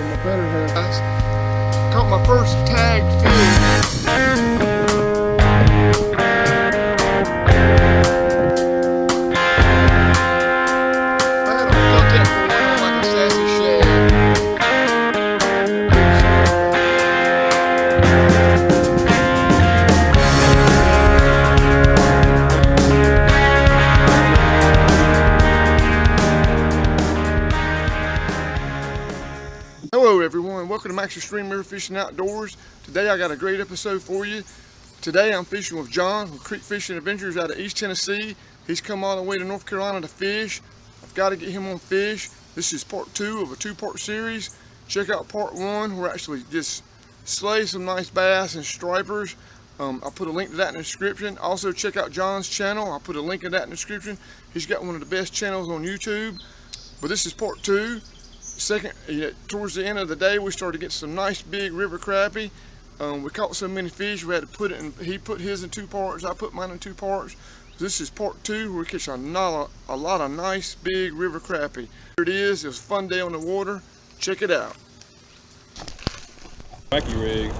my better guys. Caught my first tagged fish. Hello everyone, welcome to Max Extreme River Fishing Outdoors. Today I got a great episode for you. Today I'm fishing with John from Crappie Fishing Advenures out of East Tennessee. He's come all the way to North Carolina to fish. I've got to get him on fish. This is part 2 of a 2-part series. Check out part 1 where I actually just slay some nice bass and stripers. I'll put a link to that in the description. Also check out John's channel. I'll put a link in that in the description. He's got one of the best channels on YouTube. But this is part 2. Towards the end of the day, we started to get some nice big river crappie. We caught so many fish, we had to put it in. He put his in 2 parts, I put mine in 2 parts. This is part 2, where we catch a lot of nice big river crappie. Here it is. It was a fun day on the water. Check it out. Wacky rig.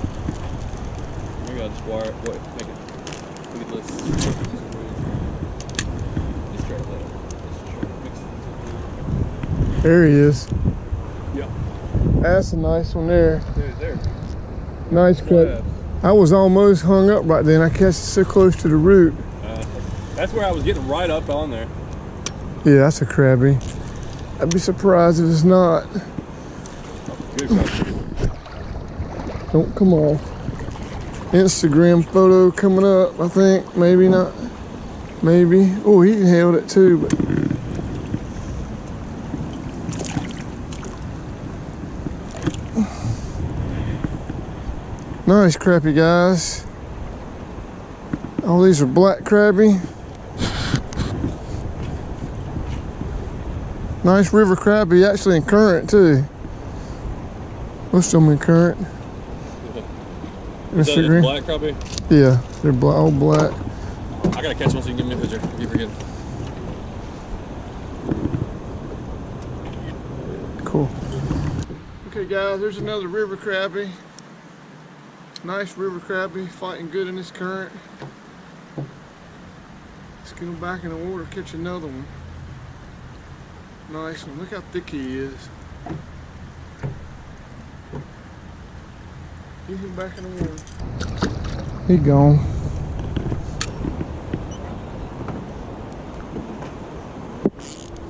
Maybe I'll just wire it. Wait, make it. Look at this. Just try that. There he is. Yeah. That's a nice one there. There. Nice cut. I was almost hung up right then. I catch it so close to the root. That's where I was getting right up on there. Yeah, that's a crabby. I'd be surprised if it's not. Good crappie. Don't come off. Instagram photo coming up, I think. Maybe not. Maybe. Oh, he held it too, but. Nice crappie, guys. All these are black crappie. Nice river crappie, actually in current too. Most of them in current. Is that just black crappie? Yeah, they're all black. I gotta catch one so you can give me a picture. You forget. Cool. Okay guys, there's another river crappie. Nice river crappie, fighting good in this current. Let's get him back in the water, catch another one. Nice one, look how thick he is. Get him back in the water. He gone.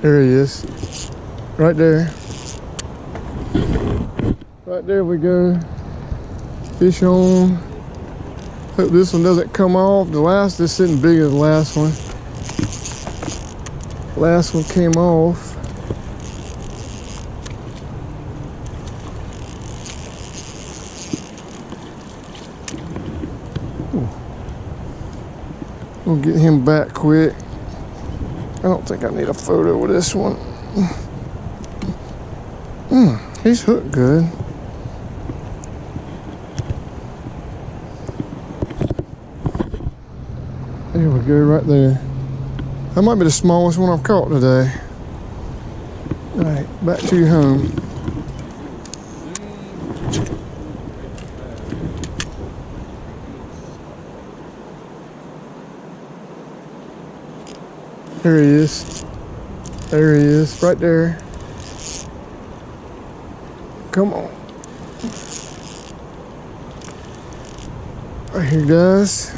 There he is. Right there. Right there we go. Fish on. Hope this one doesn't come off. This isn't bigger than the last one. Last one came off. We'll get him back quick. I don't think I need a photo with this one. He's hooked good. There we go, right there. That might be the smallest one I've caught today. All right, back to your home. There he is. There he is, right there. Come on. Right here, guys.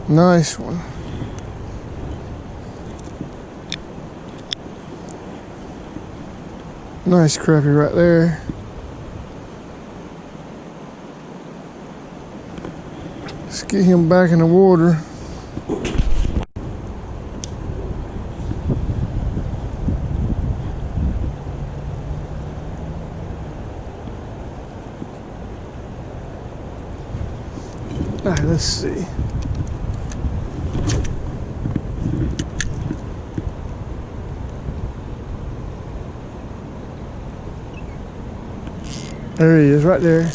Nice one. Nice crappie right there. Let's get him back in the water. All right, let's see. There he is, right there.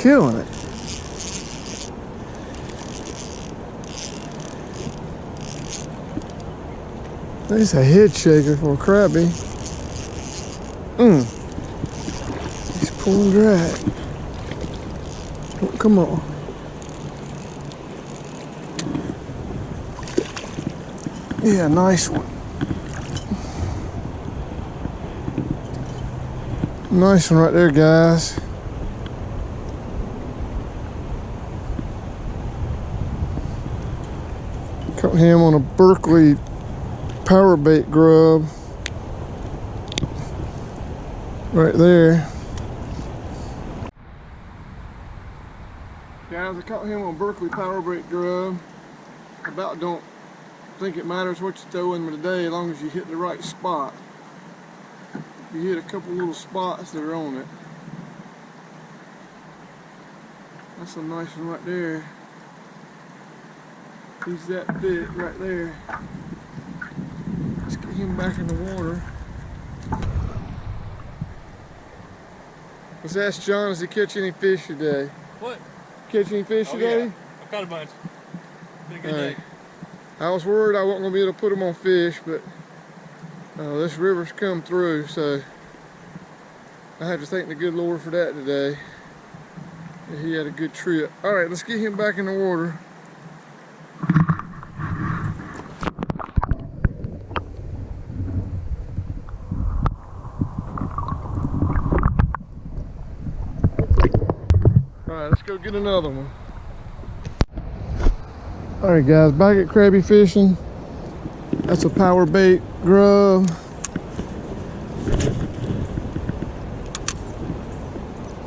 killing it. That's a head shaker for a crappie. He's pulling drag. Oh, come on. Yeah, nice one. Nice one right there, guys. Caught him on a Berkeley power bait grub. Right there. Guys, I caught him on Berkeley power bait grub. About don't think it matters what you throw in today as long as you hit the right spot. You hit a couple little spots that are on it. That's a nice one right there. He's that big right there. Let's get him back in the water. Let's ask John, does he catch any fish today? What? Catch any fish today? Yeah. I caught a bunch. Been a good day. I was worried I wasn't going to be able to put them on fish, but this river's come through, so I have to thank the good Lord for that today. He had a good trip. All right, let's get him back in the water. All right, let's go get another one. All right, guys, back at Crappie Fishing. That's a power bait grub.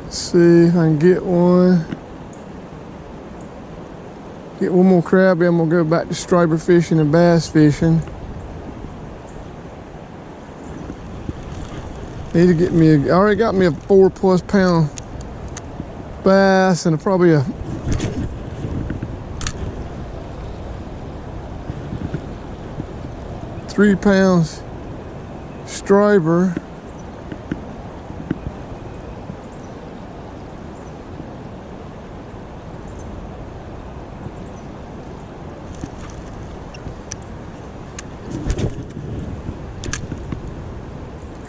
Let's see if I can get one. Get one more crappie. I'm gonna go back to striper fishing and bass fishing. Need to get me I already got me a 4+ pound bass and probably a 3 pounds striper.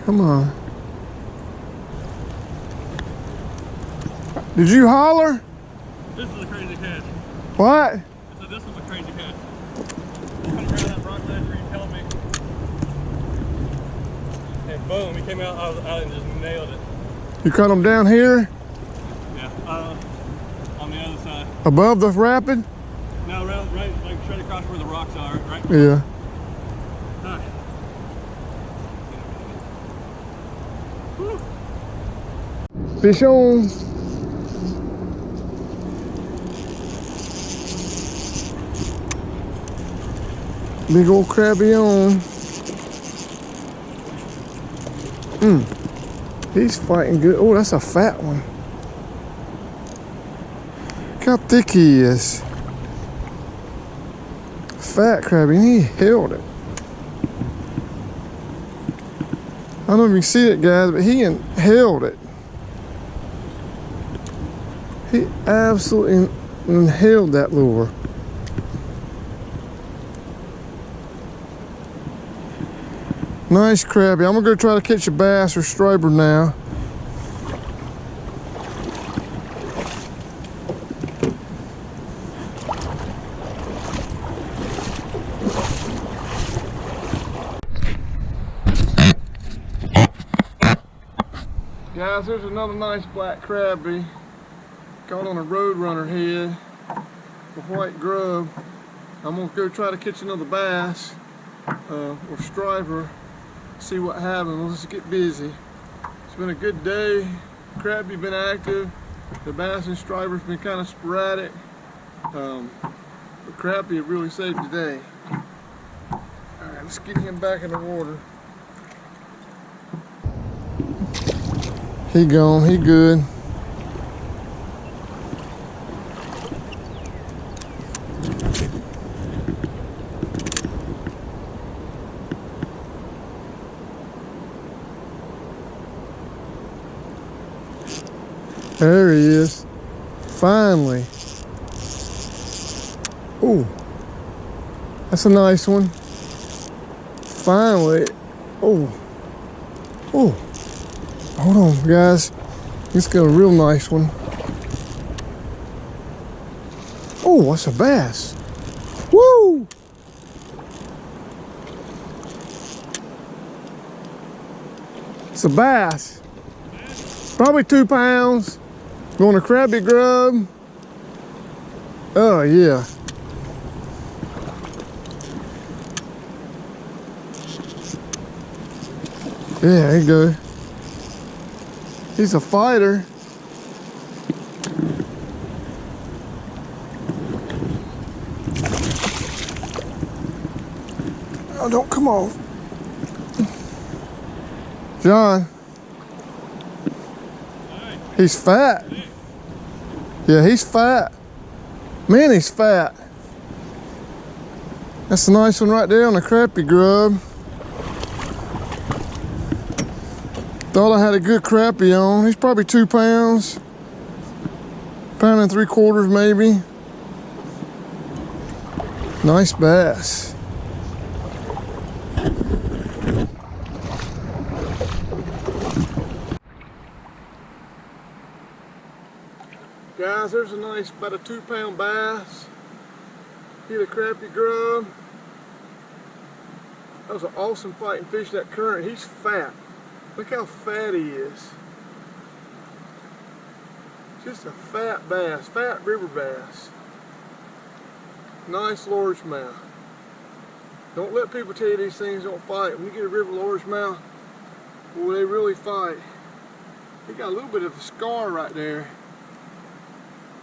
Come on. Did you holler? This is a crazy catch. What? So this was a crazy catch. Come around that rock ledge where you held me. And boom, he came out and just nailed it. You caught him down here? Yeah, on the other side. Above the rapid? No, right, like straight across where the rocks are, right? Yeah. Hi. Fish on. Big old crappie on. He's fighting good. Oh, that's a fat one. Look how thick he is. Fat crappie, and he held it. I don't know if you can see it, guys, but he held it. He absolutely held that lure. Nice crappie. I'm gonna go try to catch a bass or striper now. Guys, there's another nice black crappie. Caught on a Roadrunner head, a white grub. I'm gonna go try to catch another bass or striper. See what happens. Let's get busy. It's been a good day. Crappie been active. The bass and striper's been kind of sporadic. But crappie have really saved the day. All right, let's get him back in the water. He gone. He good. There he is. Finally. Oh, that's a nice one. Finally. Oh, hold on, guys. This got a real nice one. Oh, that's a bass. Woo! It's a bass. Probably 2 pounds. Going to Crappie grub. Oh, yeah. Yeah, there you go. He's a fighter. Oh, don't come off. John. He's fat. Yeah, he's fat. Man, he's fat. That's a nice one right there on the Crappie grub. Thought I had a good crappie on. He's probably 2 pounds. 1.75 pounds maybe. Nice bass. Guys, there's a nice, about a 2 pound bass. Hit a Crappie grub. That was an awesome fighting fish, that current. He's fat. Look how fat he is. Just a fat bass, fat river bass. Nice largemouth. Don't let people tell you these things don't fight. When you get a river largemouth, boy, they really fight. He got a little bit of a scar right there.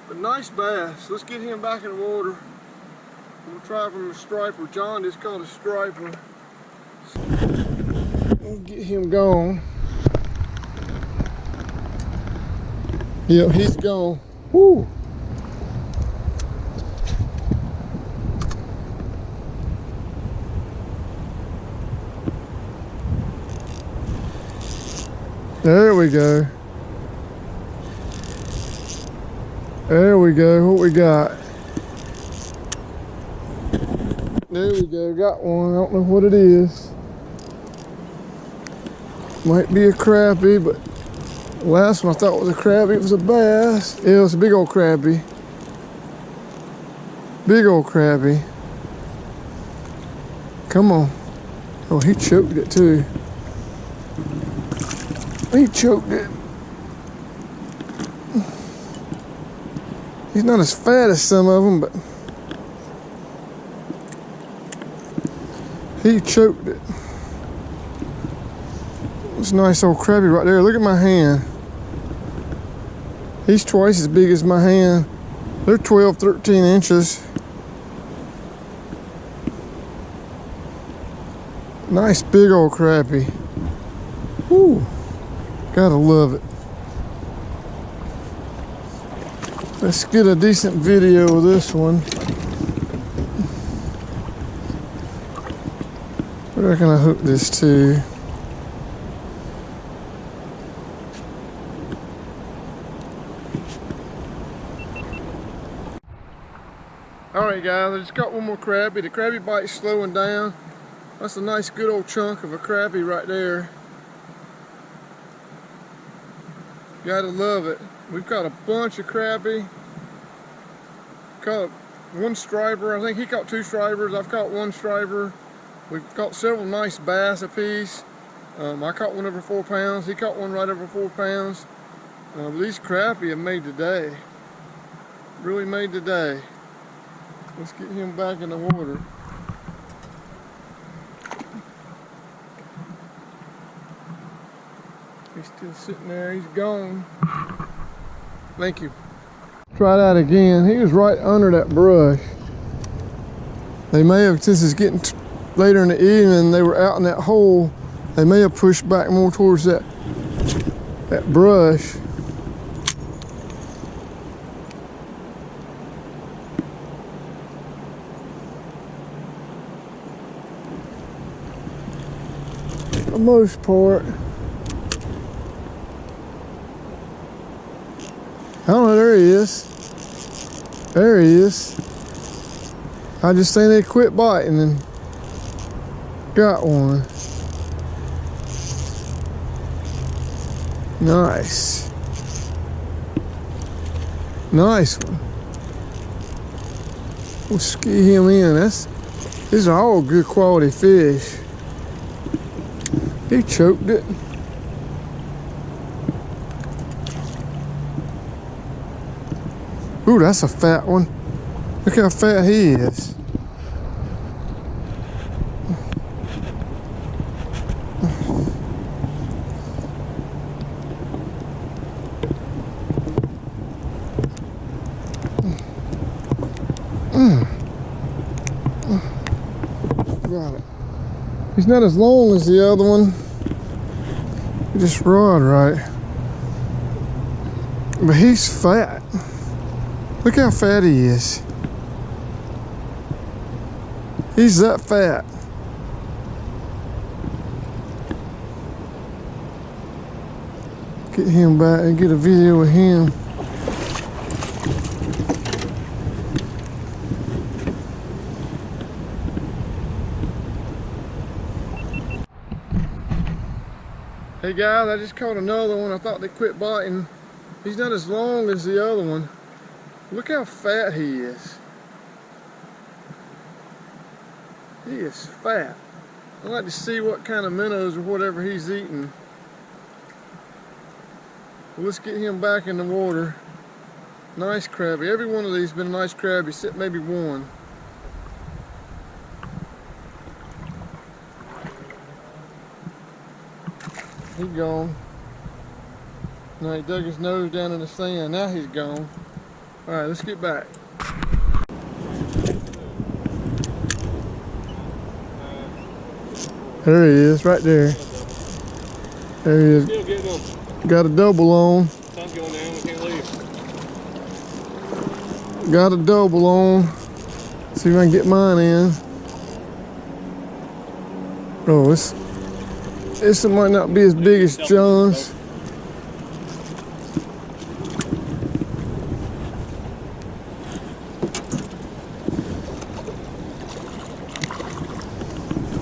But nice bass. Let's get him back in the water. We'll try from a striper. John just caught a striper. We'll get him gone. Yep, he's gone. Woo! There we go. There we go. What we got? There we go. Got one. I don't know what it is. Might be a crappie, but last one I thought was a crappie. It was a bass. Yeah, it was a big old crappie. Big old crappie. Come on. Oh, he choked it too. He choked it. He's not as fat as some of them, but he choked it. It's a nice old crappie right there. Look at my hand. He's twice as big as my hand. They're 12, 13 inches. Nice big old crappie. Woo. Gotta love it. Let's get a decent video of this one. Where can I hook this to? Alright guys, I just got one more crappie. The crappie bite's slowing down. That's a nice good old chunk of a crappie right there. Gotta love it. We've got a bunch of crappie. Caught one striper. I think he caught 2 stripers. I've caught 1 striper. We've caught several nice bass apiece. I caught one over 4 pounds. He caught one right over 4 pounds. But these crappie have made the day. Really made the day. Let's get him back in the water. He's still sitting there. He's gone. Thank you. Try that again. He was right under that brush. They may have, since it's getting later in the evening, they were out in that hole. They may have pushed back more towards that brush. For the most part. I don't know, there he is. There he is. I just seen they quit biting and got one. Nice. Nice one. We'll ski him in. These are all good quality fish. He choked it. Ooh, that's a fat one. Look how fat he is. Got it. He's not as long as the other one. He just rod right. But he's fat. Look how fat he is. He's that fat. Get him back and get a video of him. Hey guys, I just caught another one. I thought they quit biting. He's not as long as the other one. Look how fat he is. He is fat. I'd like to see what kind of minnows or whatever he's eating. Well, let's get him back in the water. Nice Crappie. Every one of these has been a nice Crappie, except maybe one. He's gone. Now he dug his nose down in the sand. Now he's gone. All right, let's get back. There he is, right there. There he is. Still getting them. Got a double on. Sun's going down, we can't leave. Got a double on. See if I can get mine in. Oh, this might not be as big as John's.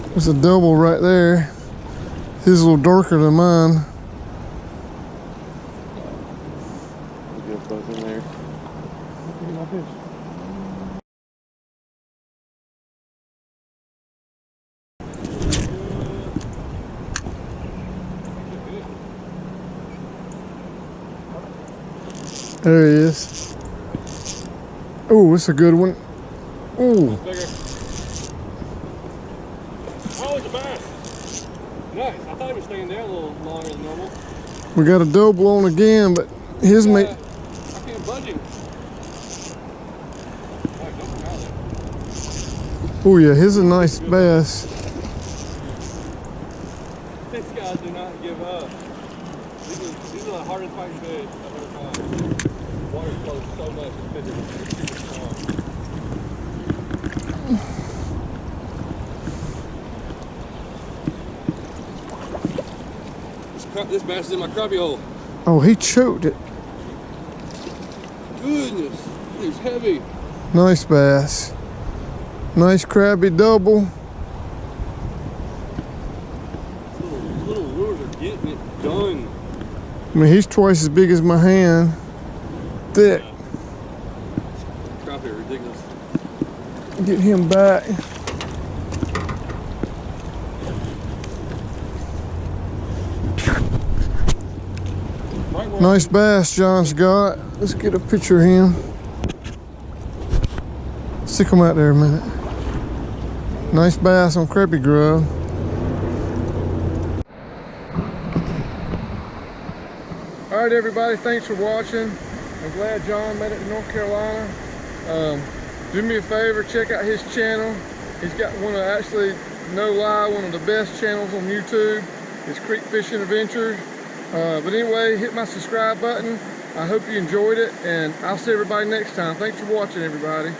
There's a double right there. His a little darker than mine. We'll get both in there. Look at my fish. There he is. Oh, it's a good one. Oh. Oh, it's a bass. Nice. I thought he was staying there a little longer than normal. We got a double on again, but his mate. I can't budge him. Oh yeah, his is a nice bass. These guys do not give up. These are the hardest fighting fish I've ever caught. Water flows so much and fish are strong. This bass is in my crappie hole. Oh, he choked it. Goodness, he's heavy. Nice bass. Nice Crappie double. Little lures are getting it done. I mean, he's twice as big as my hand. Thick. Crappie are ridiculous. Get him back. Nice bass John's got. Let's get a picture of him. Stick him out there a minute. Nice bass on Crappie grub. All right, everybody, thanks for watching. I'm glad John made it to North Carolina. Do me a favor, check out his channel. He's got one of, actually, no lie, one of the best channels on YouTube. It's Crappie Fishing Adventures. But anyway, hit my subscribe button. I hope you enjoyed it, and I'll see everybody next time. Thanks for watching, everybody.